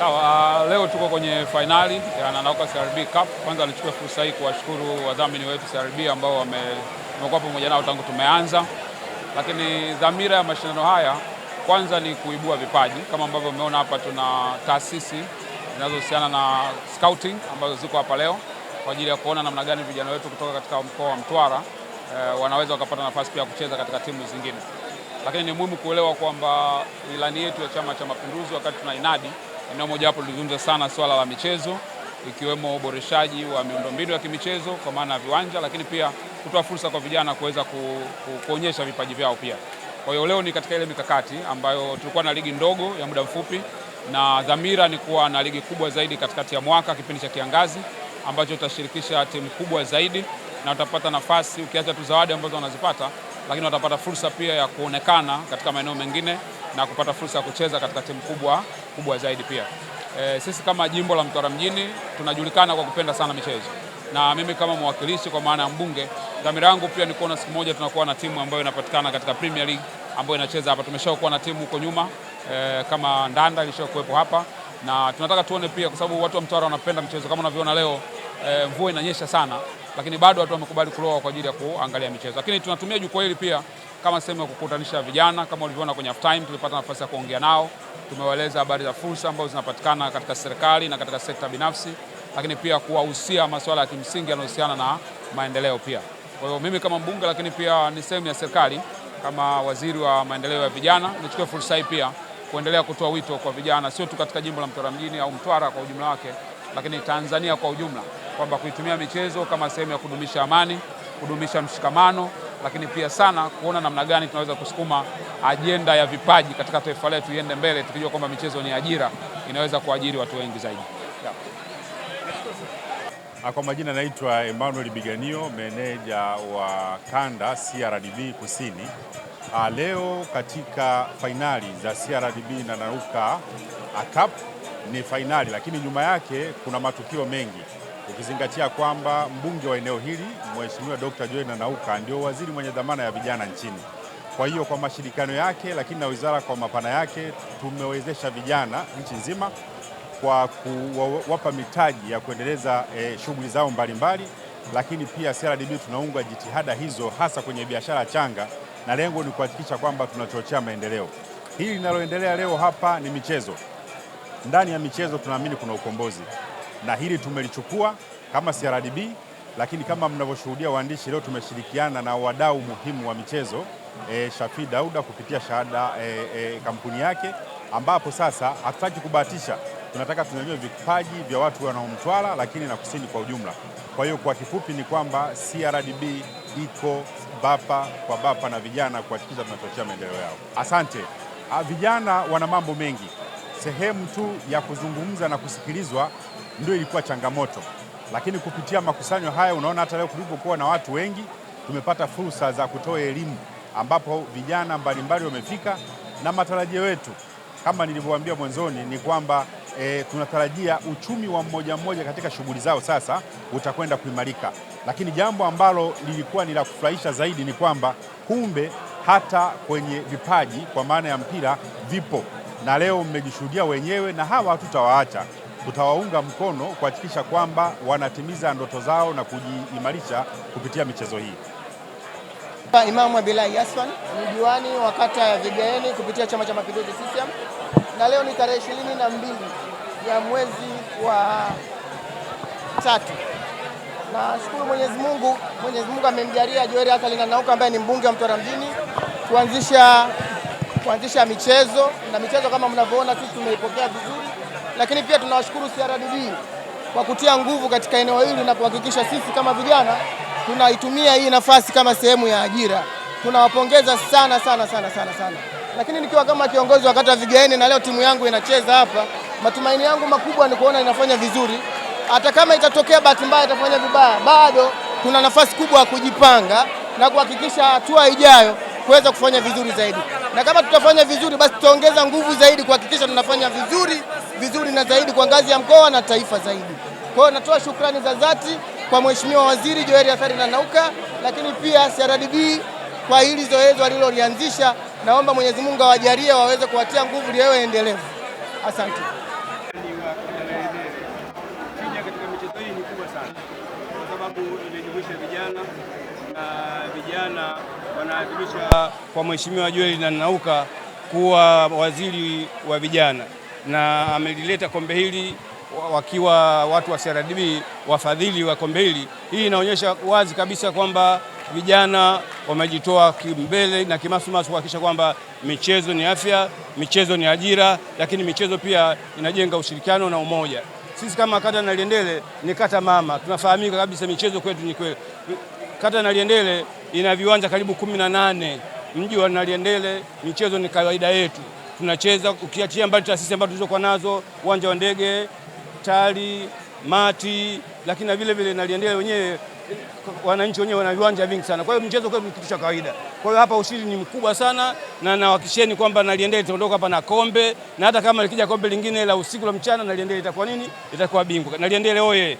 Sawa, leo tuko kwenye finali ya Nanauka CRB Cup. Kwanza nichukue fursa hii kuwashukuru wadhamini wetu CRB ambao wamekuwa pamoja nao tangu tumeanza. Lakini dhamira ya mashindano haya kwanza ni kuibua vipaji. Kama ambavyo umeona hapa, tuna taasisi zinazohusiana na scouting ambazo ziko hapa leo kwa ajili ya kuona namna gani vijana wetu kutoka katika mkoa wa Mtwara wanaweza wakapata nafasi pia kucheza katika timu zingine. Lakini ni muhimu kuelewa kwamba ilani yetu ya Chama cha Mapinduzi, wakati tuna inadi, eneo moja hapo tulizungumza sana swala la michezo, ikiwemo uboreshaji wa miundombinu ya kimichezo kwa maana ya viwanja, lakini pia kutoa fursa kwa vijana kuweza kuonyesha vipaji vyao pia. Kwa hiyo leo ni katika ile mikakati ambayo tulikuwa na ligi ndogo ya muda mfupi, na dhamira ni kuwa na ligi kubwa zaidi katikati ya mwaka, kipindi cha kiangazi ambacho tutashirikisha timu kubwa zaidi, na utapata nafasi, ukiacha tu zawadi ambazo wanazipata, lakini watapata fursa pia ya kuonekana katika maeneo mengine na kupata fursa ya kucheza katika timu kubwa zaidi pia. Sisi kama jimbo la Mtwara mjini tunajulikana kwa kupenda sana michezo, na mimi kama mwakilishi kwa maana ya mbunge, dhamira yangu pia ni kuona siku moja tunakuwa na timu ambayo inapatikana katika Premier League ambayo inacheza hapa. Tumeshakuwa na timu huko nyuma kama Ndanda ilishakuwepo hapa, na tunataka tuone pia, kwa sababu watu wa Mtwara wanapenda mchezo. Kama unavyoona leo mvua inanyesha sana, lakini bado watu wamekubali kuloa kwa ajili ya kuangalia michezo. Lakini tunatumia jukwaa hili pia kama sehemu ya kukutanisha vijana. Kama ulivyoona kwenye half time, tulipata nafasi ya kuongea nao, tumewaeleza habari za fursa ambazo zinapatikana katika serikali na katika sekta binafsi, lakini pia kuwahusia masuala ya kimsingi yanayohusiana na maendeleo pia. Kwa hiyo mimi kama mbunge, lakini pia ni sehemu ya serikali kama waziri wa maendeleo ya vijana, nichukue fursa hii pia kuendelea kutoa wito kwa vijana, sio tu katika jimbo la Mtwara mjini au Mtwara kwa ujumla wake, lakini Tanzania kwa ujumla, kwamba kuitumia michezo kama sehemu ya kudumisha amani, kudumisha mshikamano, lakini pia sana kuona namna gani tunaweza kusukuma ajenda ya vipaji katika taifa letu iende mbele, tukijua kwamba michezo ni ajira, inaweza kuajiri watu wengi zaidi. Kwa majina naitwa Emmanuel Biganio, meneja wa kanda CRDB Kusini. Leo katika fainali za CRDB na Nanauka Cup ni fainali, lakini nyuma yake kuna matukio mengi, ukizingatia kwamba mbunge wa eneo hili Mheshimiwa Dr. Joel Nanauka ndio waziri mwenye dhamana ya vijana nchini. Kwa hiyo kwa mashirikiano yake, lakini na wizara kwa mapana yake, tumewezesha vijana nchi nzima kwa kuwapa mitaji ya kuendeleza shughuli zao mbalimbali, lakini pia CRDB tunaunga jitihada hizo hasa kwenye biashara changa, na lengo ni kuhakikisha kwamba tunachochea maendeleo. Hili linaloendelea leo hapa ni michezo. Ndani ya michezo tunaamini kuna ukombozi, na hili tumelichukua kama CRDB, lakini kama mnavyoshuhudia waandishi, leo tumeshirikiana na wadau muhimu wa michezo, Shafi Dauda kupitia shahada kampuni yake, ambapo sasa hatutaki kubahatisha, tunataka tunyanyue vipaji vya watu wanaomtwara, lakini na kusini kwa ujumla. Kwa hiyo kwa kifupi ni kwamba CRDB iko bapa kwa bapa na vijana kuhakikisha tunachochea maendeleo yao. Asante. Vijana wana mambo mengi, sehemu tu ya kuzungumza na kusikilizwa ndio ilikuwa changamoto, lakini kupitia makusanyo haya, unaona hata leo kulipokuwa na watu wengi, tumepata fursa za kutoa elimu ambapo vijana mbalimbali wamefika, na matarajio yetu kama nilivyowaambia mwanzoni ni kwamba tunatarajia uchumi wa mmoja mmoja katika shughuli zao sasa utakwenda kuimarika. Lakini jambo ambalo lilikuwa ni la kufurahisha zaidi ni kwamba kumbe hata kwenye vipaji kwa maana ya mpira vipo, na leo mmejishuhudia wenyewe, na hawa hatutawaacha, tutawaunga mkono kuhakikisha kwamba wanatimiza ndoto zao na kujiimarisha kupitia michezo hii. Imam Abdullahi Yaswan ni diwani wa kata ya Vigaeni kupitia Chama cha Mapinduzi CCM, na leo ni tarehe 22 ya mwezi wa 3. Na shukuru Mwenyezi Mungu amemjalia Joel Nanauka ambaye ni mbunge wa Mtwara mjini kuanzisha michezo, na michezo kama mnavyoona sisi tumeipokea vizuri, lakini pia tunawashukuru CRDB kwa kutia nguvu katika eneo hili na kuhakikisha sisi kama vijana tunaitumia hii nafasi kama sehemu ya ajira. Tunawapongeza sana. Lakini nikiwa kama kiongozi wa kata Vigaeni na leo timu yangu inacheza hapa, matumaini yangu makubwa ni kuona inafanya vizuri. Hata kama itatokea bahati mbaya itafanya vibaya, bado tuna nafasi kubwa ya kujipanga na kuhakikisha hatua ijayo kuweza kufanya vizuri zaidi. Na kama tutafanya vizuri, basi tutaongeza nguvu zaidi kuhakikisha tunafanya vizuri na zaidi kwa ngazi ya mkoa na taifa zaidi. Kwa hiyo natoa shukrani za dhati kwa Mheshimiwa Waziri Joel Nanauka, lakini pia CRDB kwa hili zoezi walilolianzisha. Naomba Mwenyezi Mungu awajalie waweze kuwatia nguvu liwe endelevu. Asante. sana na vijana wanaadhimisha kwa Mheshimiwa Joel Nanauka kuwa waziri wa vijana, na amelileta kombe hili wakiwa watu wa CRDB wafadhili wa kombe hili. Hii inaonyesha wazi kabisa kwamba vijana wamejitoa kimbele na kimasumasu kuhakikisha kwamba michezo ni afya, michezo ni ajira, lakini michezo pia inajenga ushirikiano na umoja. Sisi kama kata Naliendele ni kata mama, tunafahamika kabisa michezo kwetu ni kweli. Kata Naliendele ina viwanja karibu 18. Mji wa Naliendele michezo ni kawaida yetu. Tunacheza ukiachia mbali taasisi ambazo tulizokuwa nazo, uwanja wa ndege, Tali, Mati, lakini na vile vile Naliendele wenyewe wananchi wenyewe wana viwanja vingi sana. Kwa hiyo mchezo kwetu ni kitu cha kawaida. Kwa hiyo hapa ushindi ni mkubwa sana, na nawahakikisheni kwamba Naliendele itaondoka hapa na kombe, na hata kama likija kombe lingine la usiku la mchana, Naliendele itakuwa nini? Itakuwa bingwa. Naliendele oye!